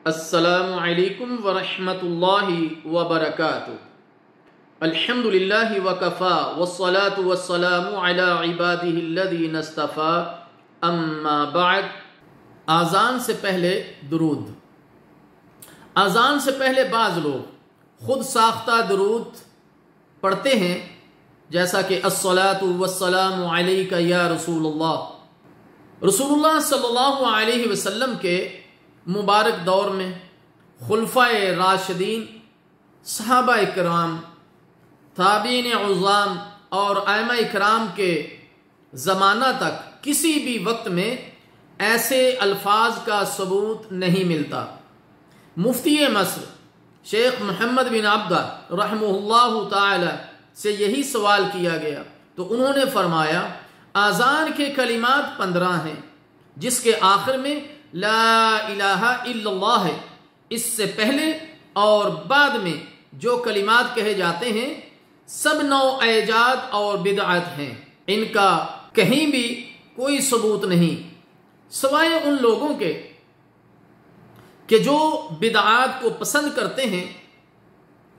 अस्सलामु अलैकुम वरहमतुल्लाहि वबरकातुहू। अल्हम्दुलिल्लाहि वकफ़ा वस्सलातु वस्सलामु अला इबादिहिल्लज़ीना इस्तफ़ा अम्मा बाद। आज़ान से पहले दुरूद। आज़ान से पहले बाज़ लोग खुद साख्ता दुरूद पढ़ते हैं, जैसा कि अस्सलातु वस्सलामु अलैका या रसूलुल्लाह। रसूलुल्लाह सल्लल्लाहु अलैहि वसल्लम के मुबारक दौर में खुलफाए राशिदीन, सहाबा इकराम, ताबीन उज़ाम और आइमा इकराम के ज़माना तक किसी भी वक्त में ऐसे अल्फाज का सबूत नहीं मिलता। मुफ्ती मस्र शेख मोहम्मद बिन अब्दा रहमहुल्लाहु ताला से यही सवाल किया गया तो उन्होंने फरमाया, आज़ान के कलिमात 15 हैं, जिसके आखिर में ला इलाहा इल्लल्लाह है। इससे पहले और बाद में जो कलिमात कहे जाते हैं सब नौ ऐजाद और बिदअत हैं। इनका कहीं भी कोई सबूत नहीं, सिवाय उन लोगों के कि जो बिदअत को पसंद करते हैं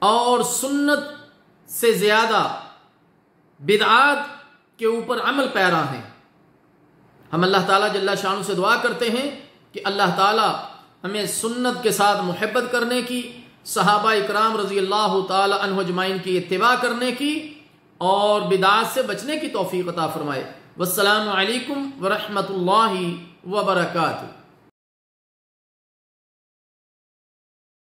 और सुन्नत से ज्यादा बिदअत के ऊपर अमल पैरा हैं। हम अल्लाह ताला जल्ला शान से दुआ करते हैं कि अल्लाह ताला हमें सुन्नत के साथ मुहब्बत करने की, सहाबा इकराम रज़ी अल्लाह ताला अन्हुम अजमाइन की इत्तिबा करने की और बिदअत से बचने की तौफीक अता फरमाए। वस्सलामु अलैकुम वरहमतुल्लाहि वबरकातुहू।